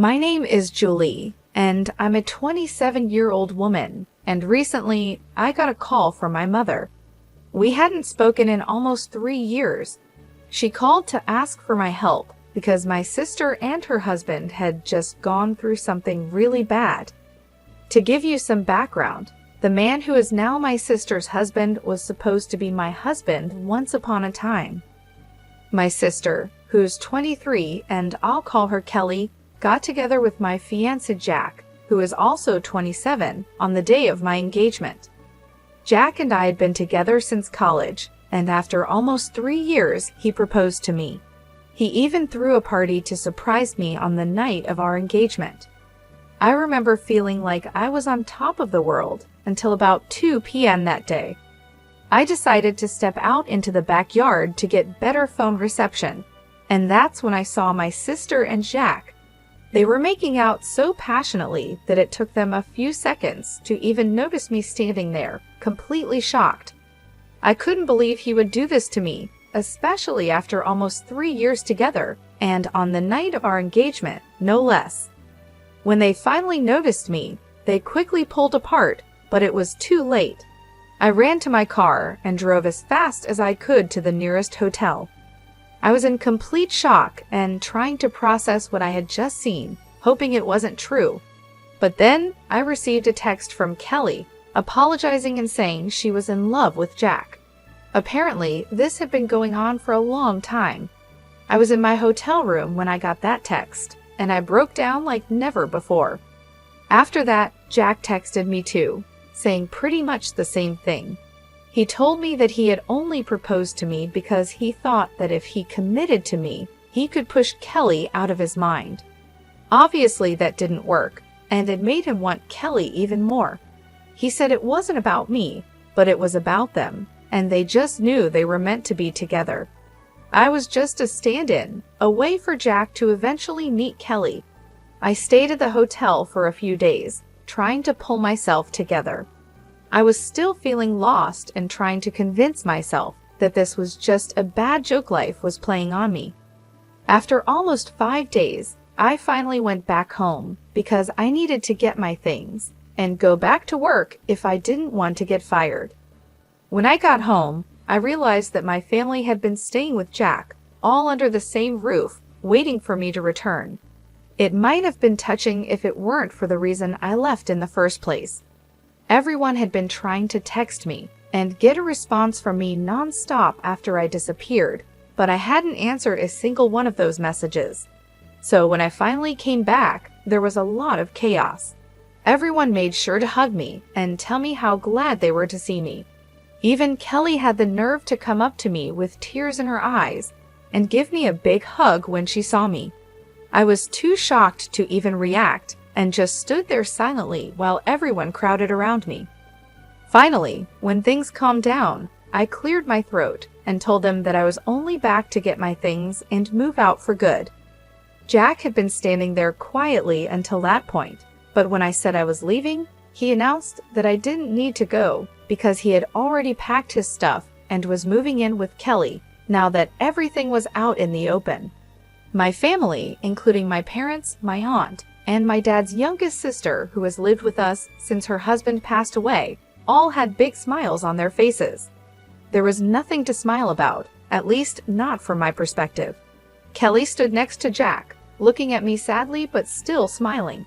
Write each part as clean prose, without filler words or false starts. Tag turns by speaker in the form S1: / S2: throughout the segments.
S1: My name is Julie, and I'm a 27-year-old woman, and recently I got a call from my mother. We hadn't spoken in almost 3 years. She called to ask for my help because my sister and her husband had just gone through something really bad. To give you some background, the man who is now my sister's husband was supposed to be my husband once upon a time. My sister, who's 23, and I'll call her Kelly, got together with my fiancé Jack, who is also 27, on the day of my engagement. Jack and I had been together since college, and after almost 3 years, he proposed to me. He even threw a party to surprise me on the night of our engagement. I remember feeling like I was on top of the world until about 2 p.m. that day. I decided to step out into the backyard to get better phone reception, and that's when I saw my sister and Jack. They were making out so passionately that it took them a few seconds to even notice me standing there, completely shocked. I couldn't believe he would do this to me, especially after almost 3 years together, and on the night of our engagement, no less. When they finally noticed me, they quickly pulled apart, but it was too late. I ran to my car and drove as fast as I could to the nearest hotel. I was in complete shock and trying to process what I had just seen, hoping it wasn't true. But then I received a text from Kelly, apologizing and saying she was in love with Jack. Apparently, this had been going on for a long time. I was in my hotel room when I got that text, and I broke down like never before. After that, Jack texted me too, saying pretty much the same thing. He told me that he had only proposed to me because he thought that if he committed to me, he could push Kelly out of his mind. Obviously, that didn't work, and it made him want Kelly even more. He said it wasn't about me, but it was about them, and they just knew they were meant to be together. I was just a stand-in, a way for Jack to eventually meet Kelly. I stayed at the hotel for a few days, trying to pull myself together. I was still feeling lost and trying to convince myself that this was just a bad joke life was playing on me. After almost 5 days, I finally went back home because I needed to get my things and go back to work if I didn't want to get fired. When I got home, I realized that my family had been staying with Jack, all under the same roof, waiting for me to return. It might have been touching if it weren't for the reason I left in the first place. Everyone had been trying to text me and get a response from me non-stop after I disappeared, but I hadn't answered a single one of those messages. So when I finally came back, there was a lot of chaos. Everyone made sure to hug me and tell me how glad they were to see me. Even Kelly had the nerve to come up to me with tears in her eyes and give me a big hug when she saw me. I was too shocked to even react and just stood there silently while everyone crowded around me. Finally, when things calmed down, I cleared my throat and told them that I was only back to get my things and move out for good. Jack had been standing there quietly until that point, but when I said I was leaving, he announced that I didn't need to go because he had already packed his stuff and was moving in with Kelly now that everything was out in the open. My family, including my parents, my aunt, and my dad's youngest sister, who has lived with us since her husband passed away, all had big smiles on their faces. There was nothing to smile about, at least not from my perspective. Kelly stood next to Jack, looking at me sadly but still smiling.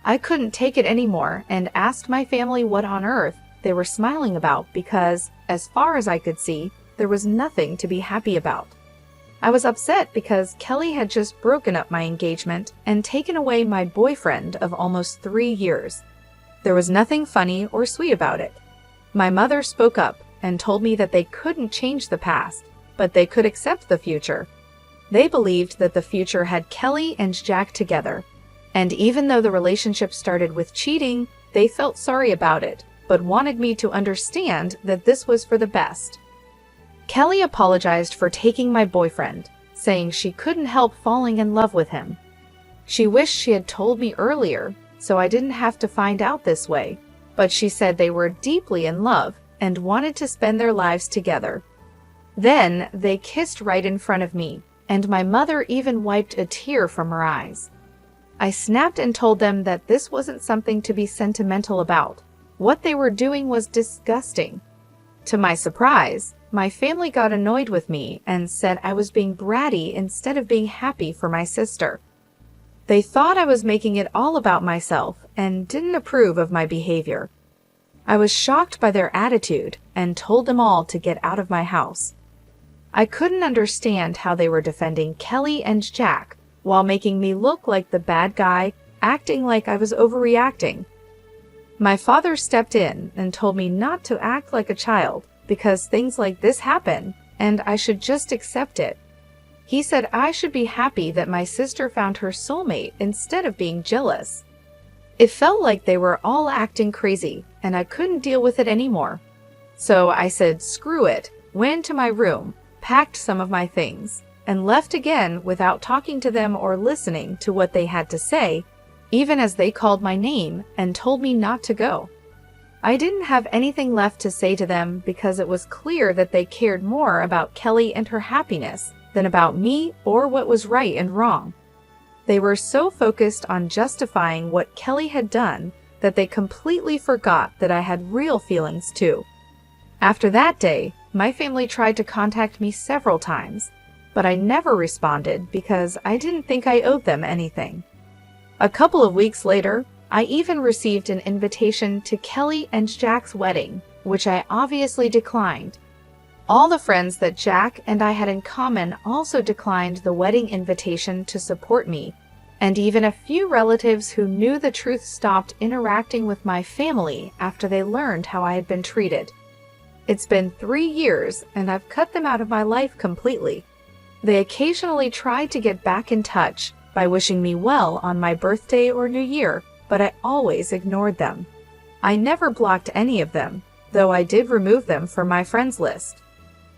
S1: I couldn't take it anymore and asked my family what on earth they were smiling about because, as far as I could see, there was nothing to be happy about. I was upset because Kelly had just broken up my engagement and taken away my boyfriend of almost 3 years. There was nothing funny or sweet about it. My mother spoke up and told me that they couldn't change the past, but they could accept the future. They believed that the future had Kelly and Jack together, and even though the relationship started with cheating, they felt sorry about it, but wanted me to understand that this was for the best. Kelly apologized for taking my boyfriend, saying she couldn't help falling in love with him. She wished she had told me earlier, so I didn't have to find out this way, but she said they were deeply in love and wanted to spend their lives together. Then they kissed right in front of me, and my mother even wiped a tear from her eyes. I snapped and told them that this wasn't something to be sentimental about. What they were doing was disgusting. To my surprise, my family got annoyed with me and said I was being bratty instead of being happy for my sister. They thought I was making it all about myself and didn't approve of my behavior. I was shocked by their attitude and told them all to get out of my house. I couldn't understand how they were defending Kelly and Jack while making me look like the bad guy, acting like I was overreacting. My father stepped in and told me not to act like a child because things like this happen and I should just accept it. He said I should be happy that my sister found her soulmate instead of being jealous. It felt like they were all acting crazy and I couldn't deal with it anymore. So I said screw it, went into my room, packed some of my things, and left again without talking to them or listening to what they had to say, even as they called my name and told me not to go. I didn't have anything left to say to them because it was clear that they cared more about Kelly and her happiness than about me or what was right and wrong. They were so focused on justifying what Kelly had done that they completely forgot that I had real feelings too. After that day, my family tried to contact me several times, but I never responded because I didn't think I owed them anything. A couple of weeks later, I even received an invitation to Kelly and Jack's wedding, which I obviously declined. All the friends that Jack and I had in common also declined the wedding invitation to support me, and even a few relatives who knew the truth stopped interacting with my family after they learned how I had been treated. It's been 3 years, and I've cut them out of my life completely. They occasionally tried to get back in touch by wishing me well on my birthday or New Year, but I always ignored them. I never blocked any of them, though I did remove them from my friends list.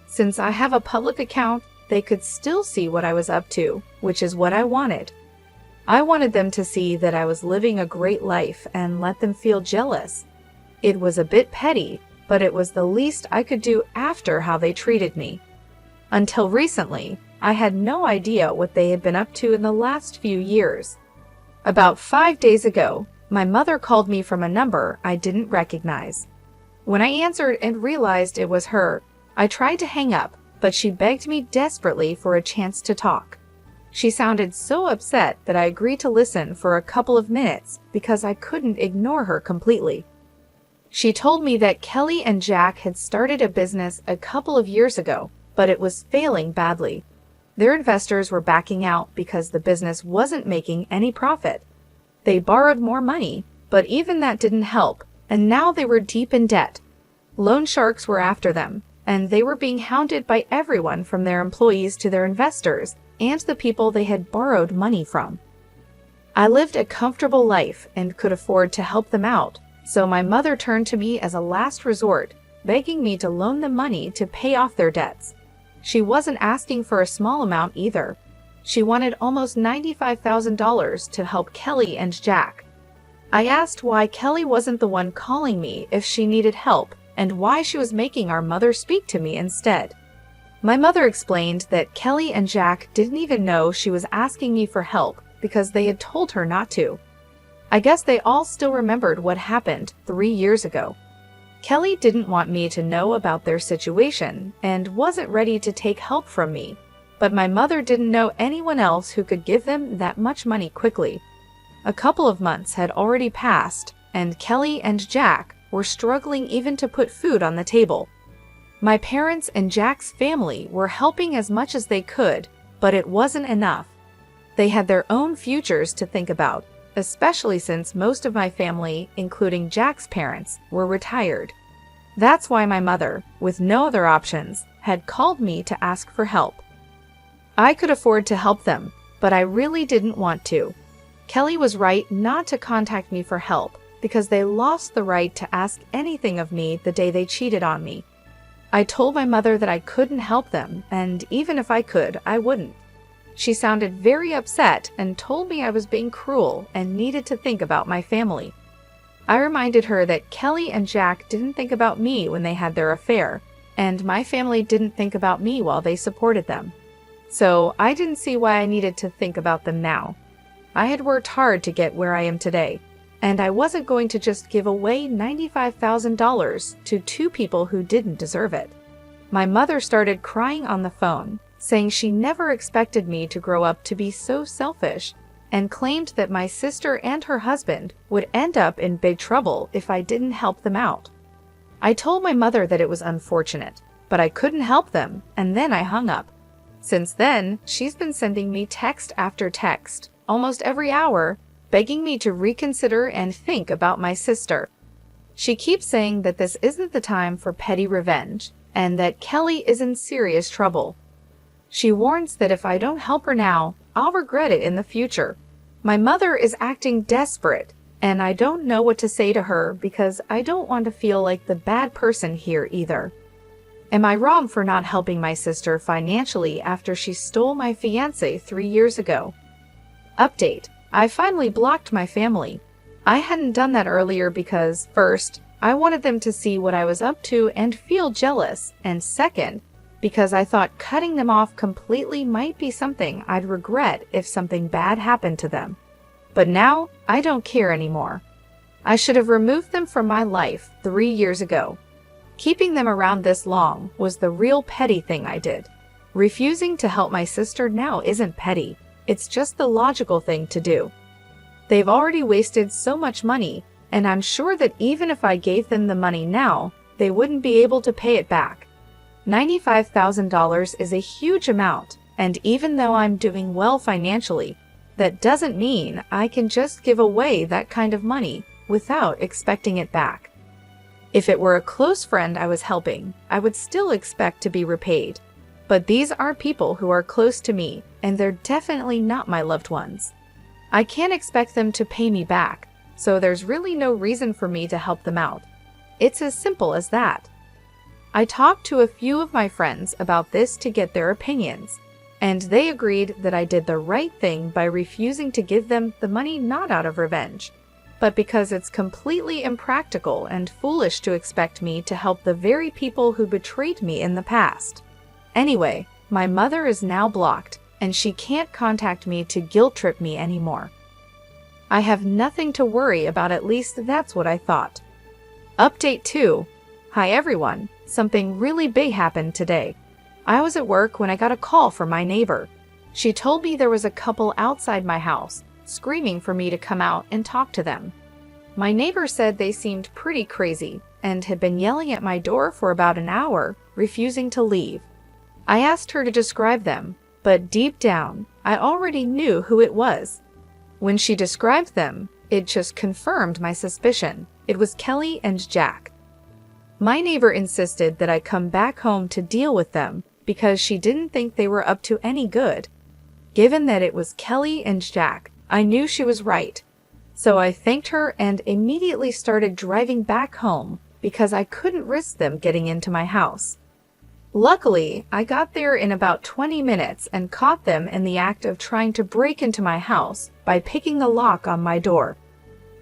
S1: Since I have a public account, they could still see what I was up to, which is what I wanted. I wanted them to see that I was living a great life and let them feel jealous. It was a bit petty, but it was the least I could do after how they treated me. Until recently, I had no idea what they had been up to in the last few years. About 5 days ago, my mother called me from a number I didn't recognize. When I answered and realized it was her, I tried to hang up, but she begged me desperately for a chance to talk. She sounded so upset that I agreed to listen for a couple of minutes because I couldn't ignore her completely. She told me that Kelly and Jack had started a business a couple of years ago, but it was failing badly. Their investors were backing out because the business wasn't making any profit. They borrowed more money, but even that didn't help, and now they were deep in debt. Loan sharks were after them, and they were being hounded by everyone from their employees to their investors and the people they had borrowed money from. I lived a comfortable life and could afford to help them out, so my mother turned to me as a last resort, begging me to loan them money to pay off their debts. She wasn't asking for a small amount either. She wanted almost $95,000 to help Kelly and Jack. I asked why Kelly wasn't the one calling me if she needed help, and why she was making our mother speak to me instead. My mother explained that Kelly and Jack didn't even know she was asking me for help because they had told her not to. I guess they all still remembered what happened 3 years ago. Kelly didn't want me to know about their situation and wasn't ready to take help from me, but my mother didn't know anyone else who could give them that much money quickly. A couple of months had already passed, and Kelly and Jack were struggling even to put food on the table. My parents and Jack's family were helping as much as they could, but it wasn't enough. They had their own futures to think about, especially since most of my family, including Jack's parents, were retired. That's why my mother, with no other options, had called me to ask for help. I could afford to help them, but I really didn't want to. Kelly was right not to contact me for help because they lost the right to ask anything of me the day they cheated on me. I told my mother that I couldn't help them, and even if I could, I wouldn't. She sounded very upset and told me I was being cruel and needed to think about my family. I reminded her that Kelly and Jack didn't think about me when they had their affair, and my family didn't think about me while they supported them. So I didn't see why I needed to think about them now. I had worked hard to get where I am today, and I wasn't going to just give away $95,000 to two people who didn't deserve it. My mother started crying on the phone, saying she never expected me to grow up to be so selfish, and claimed that my sister and her husband would end up in big trouble if I didn't help them out. I told my mother that it was unfortunate, but I couldn't help them, and then I hung up. Since then, she's been sending me text after text, almost every hour, begging me to reconsider and think about my sister. She keeps saying that this isn't the time for petty revenge, and that Kelly is in serious trouble. She warns that if I don't help her now, I'll regret it in the future. My mother is acting desperate, and I don't know what to say to her because I don't want to feel like the bad person here either. Am I wrong for not helping my sister financially after she stole my fiancé 3 years ago? Update: I finally blocked my family. I hadn't done that earlier because, first, I wanted them to see what I was up to and feel jealous, and second, because I thought cutting them off completely might be something I'd regret if something bad happened to them. But now, I don't care anymore. I should have removed them from my life 3 years ago. Keeping them around this long was the real petty thing I did. Refusing to help my sister now isn't petty, it's just the logical thing to do. They've already wasted so much money, and I'm sure that even if I gave them the money now, they wouldn't be able to pay it back. $95,000 is a huge amount, and even though I'm doing well financially, that doesn't mean I can just give away that kind of money without expecting it back. If it were a close friend I was helping, I would still expect to be repaid. But these are people who are close to me, and they're definitely not my loved ones. I can't expect them to pay me back, so there's really no reason for me to help them out. It's as simple as that. I talked to a few of my friends about this to get their opinions, and they agreed that I did the right thing by refusing to give them the money not out of revenge, but because it's completely impractical and foolish to expect me to help the very people who betrayed me in the past. Anyway, my mother is now blocked, and she can't contact me to guilt-trip me anymore. I have nothing to worry about, at least that's what I thought. Update 2. Hi everyone, something really big happened today. I was at work when I got a call from my neighbor. She told me there was a couple outside my house, screaming for me to come out and talk to them. My neighbor said they seemed pretty crazy and had been yelling at my door for about an hour, refusing to leave. I asked her to describe them, but deep down, I already knew who it was. When she described them, it just confirmed my suspicion. It was Kelly and Jack. My neighbor insisted that I come back home to deal with them because she didn't think they were up to any good. Given that it was Kelly and Jack, I knew she was right. So I thanked her and immediately started driving back home because I couldn't risk them getting into my house. Luckily, I got there in about 20 minutes and caught them in the act of trying to break into my house by picking the lock on my door.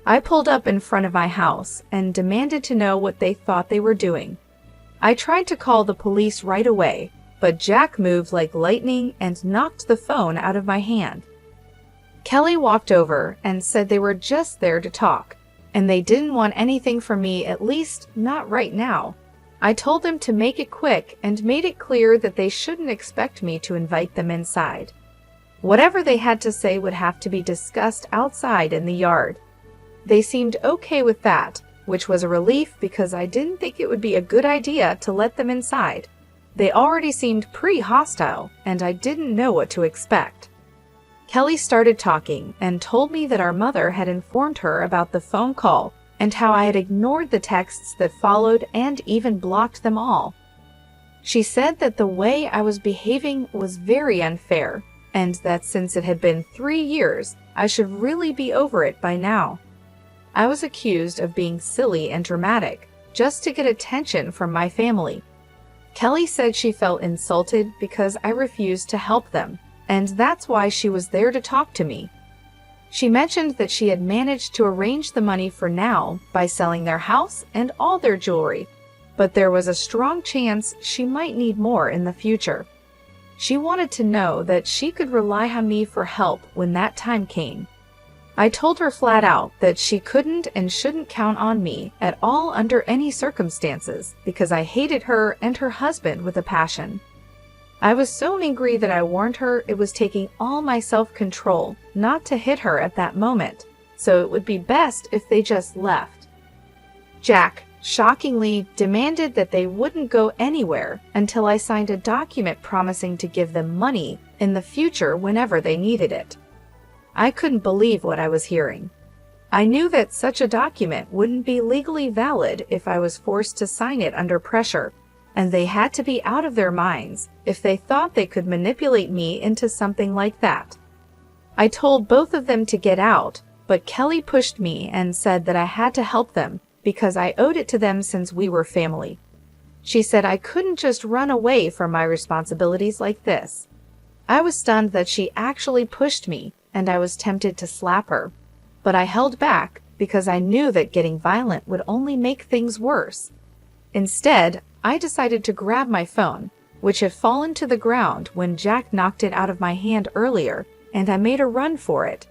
S1: I pulled up in front of my house and demanded to know what they thought they were doing. I tried to call the police right away, but Jack moved like lightning and knocked the phone out of my hand. Kelly walked over and said they were just there to talk, and they didn't want anything from me, at least not right now. I told them to make it quick and made it clear that they shouldn't expect me to invite them inside. Whatever they had to say would have to be discussed outside in the yard. They seemed okay with that, which was a relief because I didn't think it would be a good idea to let them inside. They already seemed pretty hostile, and I didn't know what to expect. Kelly started talking and told me that our mother had informed her about the phone call and how I had ignored the texts that followed and even blocked them all. She said that the way I was behaving was very unfair, and that since it had been 3 years, I should really be over it by now. I was accused of being silly and dramatic, just to get attention from my family. Kelly said she felt insulted because I refused to help them, and that's why she was there to talk to me. She mentioned that she had managed to arrange the money for now by selling their house and all their jewelry, but there was a strong chance she might need more in the future. She wanted to know that she could rely on me for help when that time came, I told her flat out that she couldn't and shouldn't count on me at all under any circumstances because I hated her and her husband with a passion. I was so angry that I warned her it was taking all my self-control not to hit her at that moment, so it would be best if they just left. Jack, shockingly, demanded that they wouldn't go anywhere until I signed a document promising to give them money in the future whenever they needed it. I couldn't believe what I was hearing. I knew that such a document wouldn't be legally valid if I was forced to sign it under pressure, and they had to be out of their minds if they thought they could manipulate me into something like that. I told both of them to get out, but Kelly pushed me and said that I had to help them because I owed it to them since we were family. She said I couldn't just run away from my responsibilities like this. I was stunned that she actually pushed me, and I was tempted to slap her. But I held back because I knew that getting violent would only make things worse. Instead, I decided to grab my phone, which had fallen to the ground when Jack knocked it out of my hand earlier, and I made a run for it.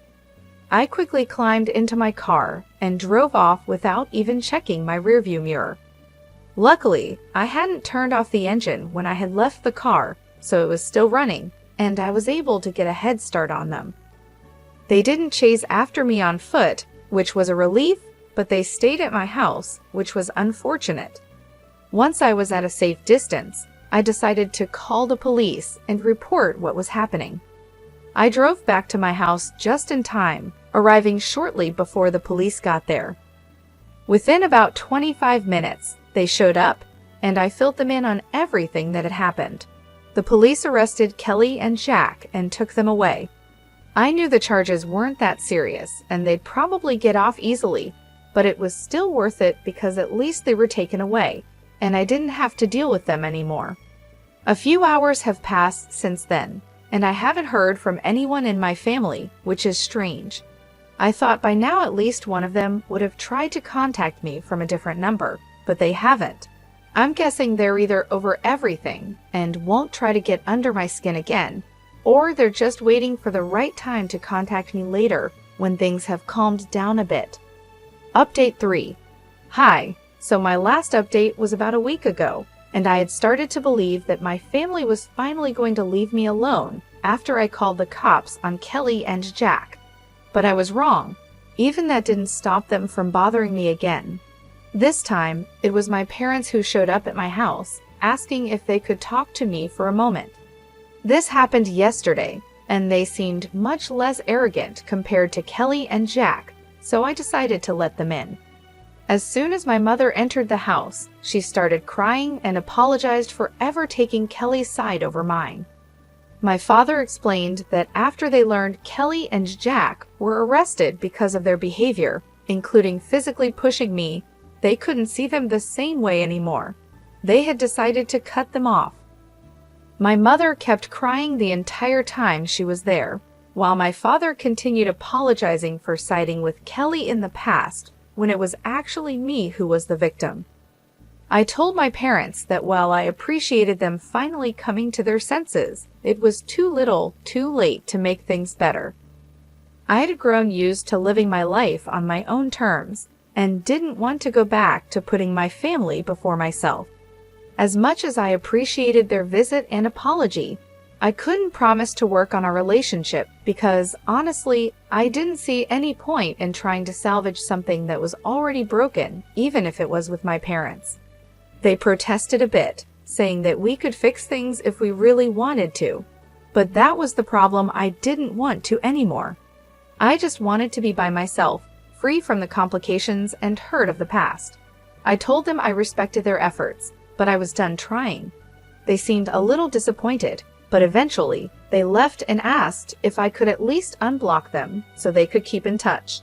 S1: I quickly climbed into my car and drove off without even checking my rearview mirror. Luckily, I hadn't turned off the engine when I had left the car, so it was still running, and I was able to get a head start on them. They didn't chase after me on foot, which was a relief, but they stayed at my house, which was unfortunate. Once I was at a safe distance, I decided to call the police and report what was happening. I drove back to my house just in time, arriving shortly before the police got there. Within about 25 minutes, they showed up, and I filled them in on everything that had happened. The police arrested Kelly and Jack and took them away. I knew the charges weren't that serious, and they'd probably get off easily, but it was still worth it because at least they were taken away, and I didn't have to deal with them anymore. A few hours have passed since then, and I haven't heard from anyone in my family, which is strange. I thought by now at least one of them would have tried to contact me from a different number, but they haven't. I'm guessing they're either over everything and won't try to get under my skin again, or they're just waiting for the right time to contact me later when things have calmed down a bit. Update 3. Hi, so my last update was about a week ago, and I had started to believe that my family was finally going to leave me alone after I called the cops on Kelly and Jack. But I was wrong. Even that didn't stop them from bothering me again. This time, it was my parents who showed up at my house, asking if they could talk to me for a moment. This happened yesterday, and they seemed much less arrogant compared to Kelly and Jack, so I decided to let them in. As soon as my mother entered the house, she started crying and apologized for ever taking Kelly's side over mine. My father explained that after they learned Kelly and Jack were arrested because of their behavior, including physically pushing me, they couldn't see them the same way anymore. They had decided to cut them off. My mother kept crying the entire time she was there, while my father continued apologizing for siding with Kelly in the past when it was actually me who was the victim. I told my parents that while I appreciated them finally coming to their senses, it was too little, too late to make things better. I had grown used to living my life on my own terms, and didn't want to go back to putting my family before myself. As much as I appreciated their visit and apology, I couldn't promise to work on our relationship because, honestly, I didn't see any point in trying to salvage something that was already broken, even if it was with my parents. They protested a bit, saying that we could fix things if we really wanted to, but that was the problem I didn't want to anymore. I just wanted to be by myself, free from the complications and hurt of the past. I told them I respected their efforts, but I was done trying. They seemed a little disappointed, but eventually they left and asked if I could at least unblock them so they could keep in touch.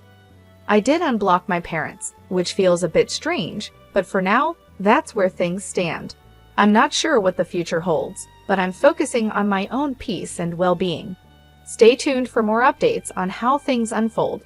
S1: I did unblock my parents, which feels a bit strange, but for now, that's where things stand. I'm not sure what the future holds, but I'm focusing on my own peace and well-being. Stay tuned for more updates on how things unfold.